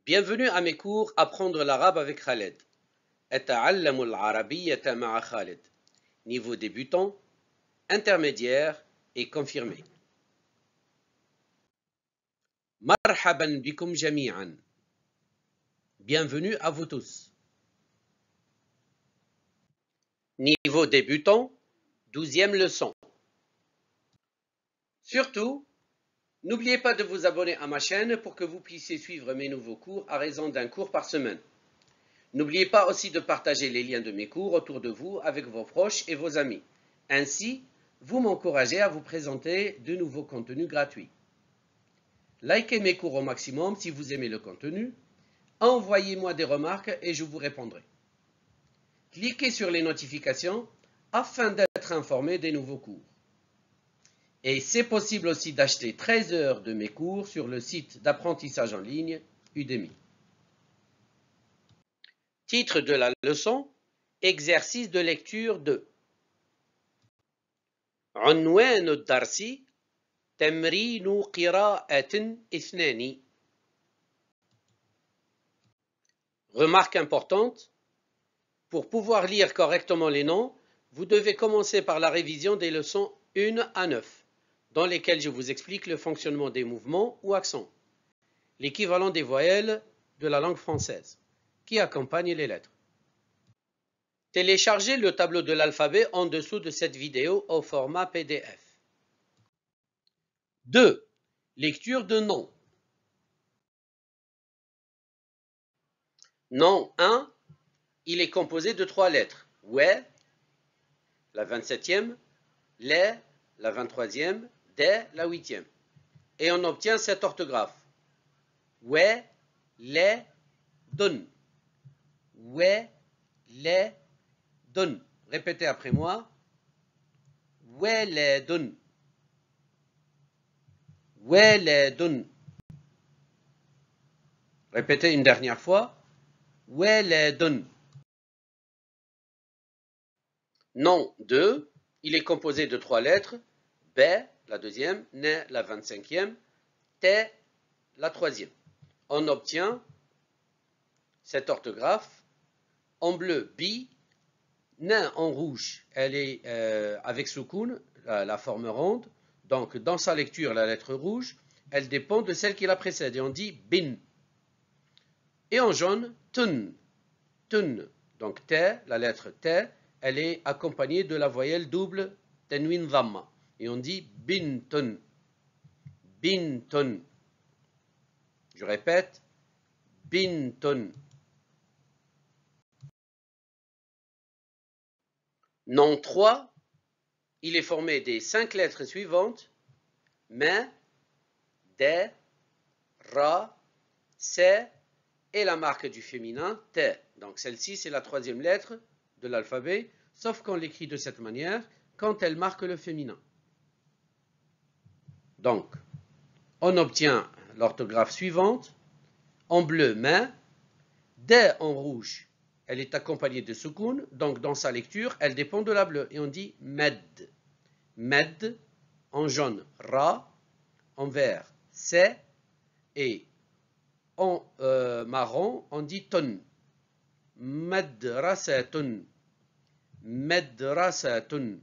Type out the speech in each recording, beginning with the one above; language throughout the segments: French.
Bienvenue à mes cours Apprendre l'arabe avec Khaled. أتعلم العربية مع Khaled. Niveau débutant, intermédiaire et confirmé. مرحبا بكم جميعا. Bienvenue à vous tous. Niveau débutant, 12e leçon. Surtout, n'oubliez pas de vous abonner à ma chaîne pour que vous puissiez suivre mes nouveaux cours à raison d'un cours par semaine. N'oubliez pas aussi de partager les liens de mes cours autour de vous avec vos proches et vos amis. Ainsi, vous m'encouragez à vous présenter de nouveaux contenus gratuits. Likez mes cours au maximum si vous aimez le contenu. Envoyez-moi des remarques et je vous répondrai. Cliquez sur les notifications afin d'être informé des nouveaux cours. Et c'est possible aussi d'acheter 13 heures de mes cours sur le site d'apprentissage en ligne Udemy. Titre de la leçon, exercice de lecture 2. عنوان الدرس تمرين قراءة 2. Remarque importante, pour pouvoir lire correctement les noms, vous devez commencer par la révision des leçons 1 à 9. Dans lesquelles je vous explique le fonctionnement des mouvements ou accents, l'équivalent des voyelles de la langue française, qui accompagnent les lettres. Téléchargez le tableau de l'alphabet en dessous de cette vidéo au format PDF. 2. Lecture de nom. Nom 1, il est composé de 3 lettres. Ouais, la 27e, les, la 23e, des, la 8e. Et on obtient cette orthographe. Ouais, les, dun. Ouais, les, dun. Répétez après moi. Ouais, les, dun. Ouais, les, dun. Répétez une dernière fois. Ouais, les, dun. Nom 2, il est composé de 3 lettres. B, la 2e, N, la 25e, T, la 3e. On obtient cette orthographe. En bleu, bi. N en rouge, elle est avec soukoun, la forme ronde. Donc, dans sa lecture, la lettre rouge, elle dépend de celle qui la précède. Et on dit bin. Et en jaune, tun. Tun. Donc, T, la lettre T, elle est accompagnée de la voyelle double tenwin dhamma. Et on dit bintun. Bintun. Je répète, bintun. Nom 3, il est formé des 5 lettres suivantes. Ma, de, ra, se et la marque du féminin, te. Donc celle-ci, c'est la 3e lettre de l'alphabet, sauf qu'on l'écrit de cette manière quand elle marque le féminin. Donc, on obtient l'orthographe suivante. En bleu, ma. De en rouge, elle est accompagnée de soukoun, donc dans sa lecture, elle dépend de la bleue. Et on dit med. Med. En jaune, ra. En vert, se. Et en marron, on dit ton. Madrasatun. Madrasatun.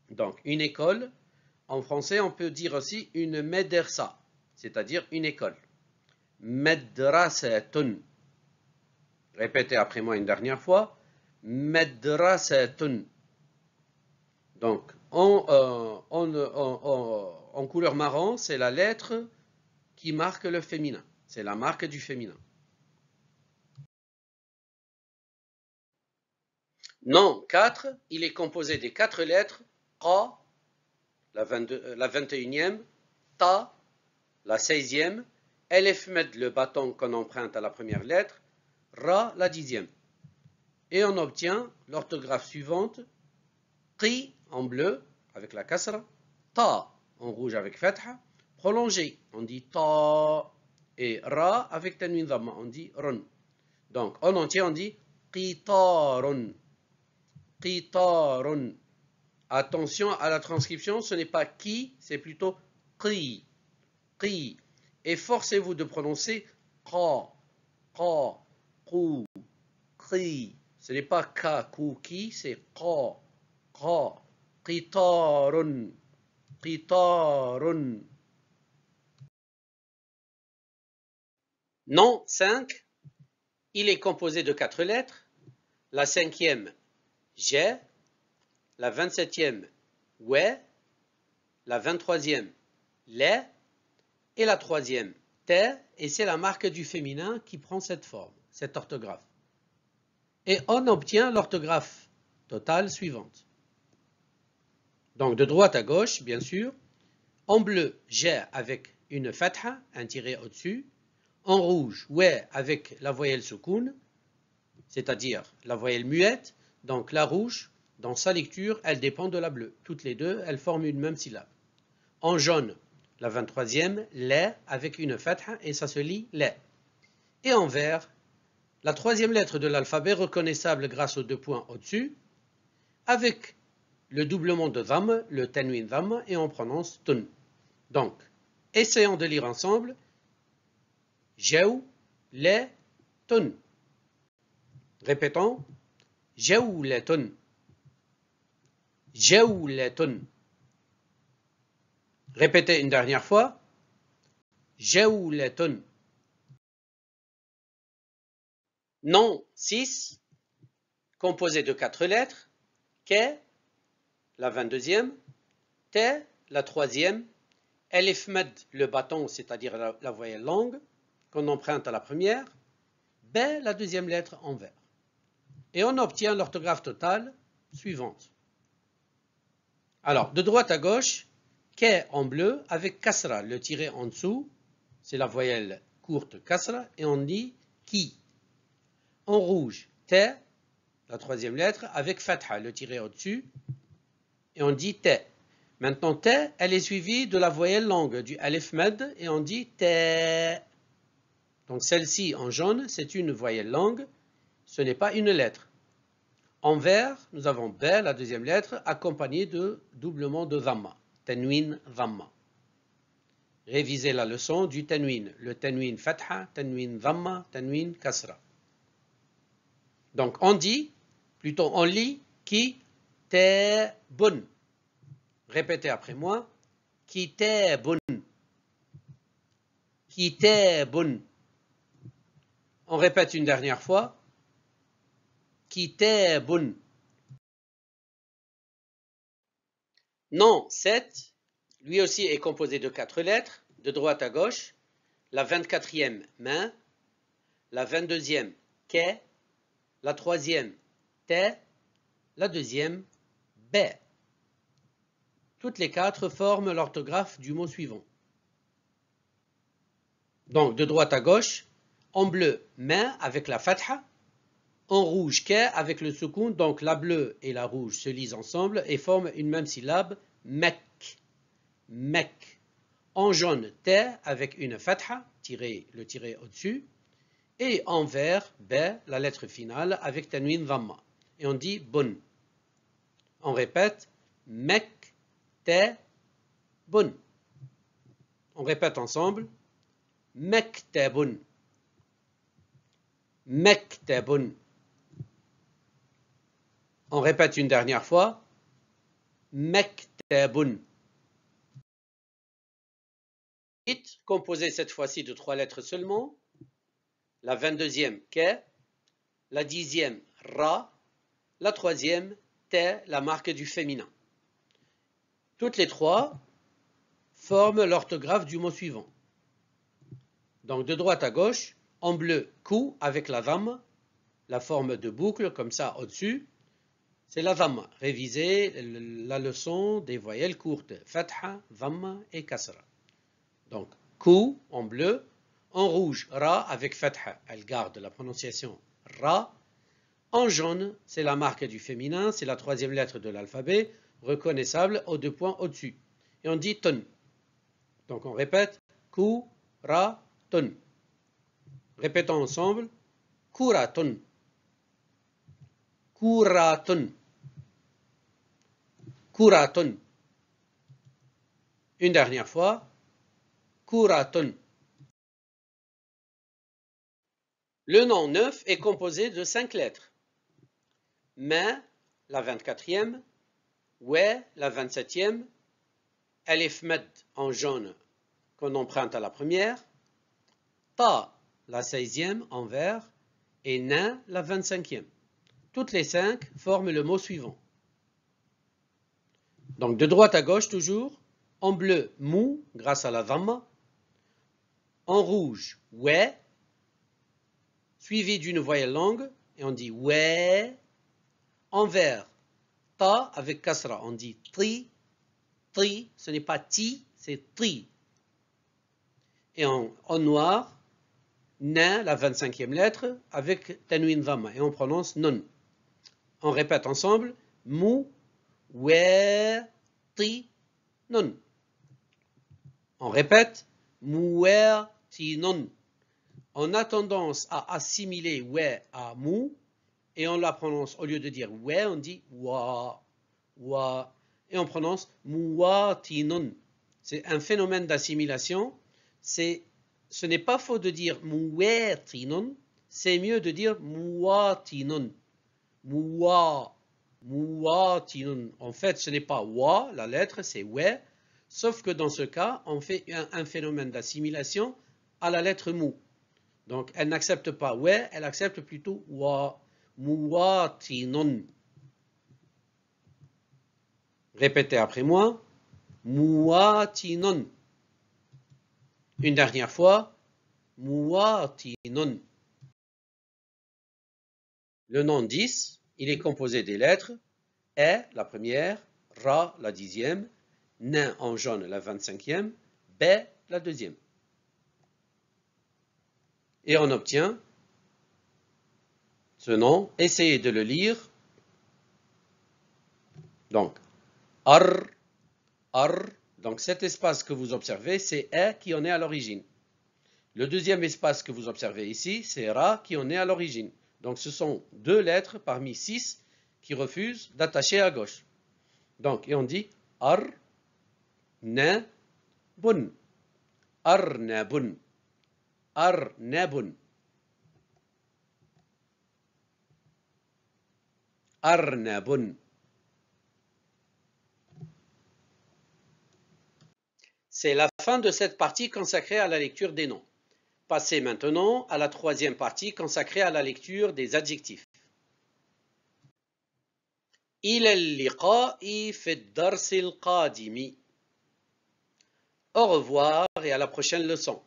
Donc, une école. En français, on peut dire aussi une medersa, c'est-à-dire une école. Madrasatun. Répétez après moi une dernière fois. Madrasatun. Donc, en couleur marron, c'est la lettre qui marque le féminin. C'est la marque du féminin. Nom 4, il est composé des 4 lettres. Qa, la 21e, Ta, la 16e, Elef Med, le bâton qu'on emprunte à la première lettre, Ra, la 10e. Et on obtient l'orthographe suivante. Qi, en bleu, avec la kasra. Ta, en rouge, avec fatha. Prolongé, on dit Ta. Et Ra, avec tanwin dhamma, on dit Run. Donc, en entier, on dit Qitarun. Qitarun. Attention à la transcription, ce n'est pas qui, c'est plutôt qi. Qi. Efforcez-vous de prononcer qa, qa, qu, qi. Ce n'est pas ka, ku, ki, c'est qa, qa, qitarun, qitarun. Non 5, il est composé de 4 lettres. La 5e, j'ai, la 27e, ouais, la 23e, les, et la 3e, t'es, et c'est la marque du féminin qui prend cette forme, cette orthographe. Et on obtient l'orthographe totale suivante. Donc de droite à gauche, bien sûr. En bleu, j'ai avec une fatha, un tiré au-dessus. En rouge, ouais avec la voyelle soukoun, c'est-à-dire la voyelle muette. Donc la rouge, dans sa lecture, elle dépend de la bleue. Toutes les deux, elles forment une même syllabe. En jaune, la 23e, les avec une fatha et ça se lit les. Et en vert, la 3e lettre de l'alphabet reconnaissable grâce aux 2 points au-dessus, avec le doublement de dhamm, le tanwin dhamm, et on prononce tun. Donc, essayons de lire ensemble. Jaou, les, tun. Répétons. Jawlatun. Jawlatun. Répétez une dernière fois. Jawlatun. Non 6, composé de 4 lettres. Ke, la 22e. Te, la 3e. Elif med, le bâton, c'est-à-dire la voyelle longue, qu'on emprunte à la première. B, la 2e lettre en vert. Et on obtient l'orthographe totale suivante. Alors, de droite à gauche, Ke en bleu avec kasra, le tiré en dessous, c'est la voyelle courte kasra, et on dit ki. En rouge, Te, la 3e lettre, avec fatha, le tiré au-dessus, et on dit Te. Maintenant, Te, elle est suivie de la voyelle longue, du alif med, et on dit Te. Donc celle-ci, en jaune, c'est une voyelle longue, ce n'est pas une lettre. En vert, nous avons B, la 2e lettre, accompagnée de doublement de dhamma, tanwin dhamma. Révisez la leçon du tanwin, le tanwin fatha, tanwin dhamma, tanwin kasra. Donc on dit, plutôt on lit, ki te bun. Répétez après moi, ki te bun. Ki te bun. On répète une dernière fois, ki te bun. Non 7, lui aussi est composé de 4 lettres, de droite à gauche. La 24e, main. La 22e, ke. La 3e, te. La 2e, B. Toutes les 4 forment l'orthographe du mot suivant. Donc, de droite à gauche, en bleu, main avec la fatha, en rouge, ke avec le soukoun, donc la bleue et la rouge se lisent ensemble et forment une même syllabe, mek, mek. En jaune, te avec une fatha, le tiré au-dessus, et en vert, B, la lettre finale, avec tanwin dhamma. Et on dit bun. On répète, mek, te, bun. On répète ensemble, mektabun, mektabun. On répète une dernière fois, mektabun. Composé cette fois-ci de 3 lettres seulement. La 22e, ke. La 10e, ra. La 3e, te, la marque du féminin. Toutes les 3 forment l'orthographe du mot suivant. Donc de droite à gauche, en bleu, ku avec la dhamm, la forme de boucle comme ça au-dessus, c'est la dhamm. Révisez la leçon des voyelles courtes, fatha, dhamm et kasra. Donc ku en bleu, en rouge, ra avec fatha, elle garde la prononciation ra. En jaune, c'est la marque du féminin, c'est la 3e lettre de l'alphabet, reconnaissable aux 2 points au-dessus. Et on dit ton. Donc on répète, ku, ra, ton. Répétons ensemble, kuratun, kuratun, kuratun. Une dernière fois, kuratun. Le nom 9 est composé de 5 lettres. Ma, la 24e, Ouais, la 27e, Alif Med en jaune qu'on emprunte à la première, Ta, la 16e en vert, et Na, la 25e. Toutes les 5 forment le mot suivant. Donc de droite à gauche toujours, en bleu, Mou, grâce à la Dhamma, en rouge, Ouais, suivi d'une voyelle longue, et on dit Ouais, en vert, Ta avec Kasra, on dit Tri, Tri, ce n'est pas Ti, c'est Tri. Et en noir, Na, la 25e lettre, avec Tanwin Dhamma, et on prononce Non. On répète ensemble, Mou, Ouais, Ti, Non. On répète, Mouer, Ti, Non. On a tendance à assimiler Ouais à Mou, et on la prononce, au lieu de dire Ouais, on dit Wa, Wa, et on prononce Mouwa, Ti, Non. C'est un phénomène d'assimilation. Ce n'est pas faux de dire Mouer, Ti, Non, c'est mieux de dire Mouwa, Ti, Non. Mouwa, Mouwa, Ti, Non. En fait, ce n'est pas Wa, la lettre, c'est Ouais, sauf que dans ce cas, on fait un phénomène d'assimilation à la lettre Mou. Donc, elle n'accepte pas Ouais, elle accepte plutôt Wa. Mouwa, Ti, Non. Répétez après moi. Mouwa, Ti, Non. Une dernière fois. Mouwa, Ti, Non. Le nom 10, il est composé des lettres E, la première, Ra, la 10e, Nin en jaune, la 25e, B, la 2e. Et on obtient ce nom. Essayez de le lire. Donc, Ar, Ar. Donc cet espace que vous observez, c'est E qui en est à l'origine. Le deuxième espace que vous observez ici, c'est Ra qui en est à l'origine. Donc ce sont 2 lettres parmi 6 qui refusent d'attacher à gauche. Donc, et on dit Ar, Na, Bun. Arnabun. Arnabun. Arnabun. C'est la fin de cette partie consacrée à la lecture des noms. Passez maintenant à la troisième partie consacrée à la lecture des adjectifs. إلى اللقاء في الدرس القادم. Au revoir et à la prochaine leçon.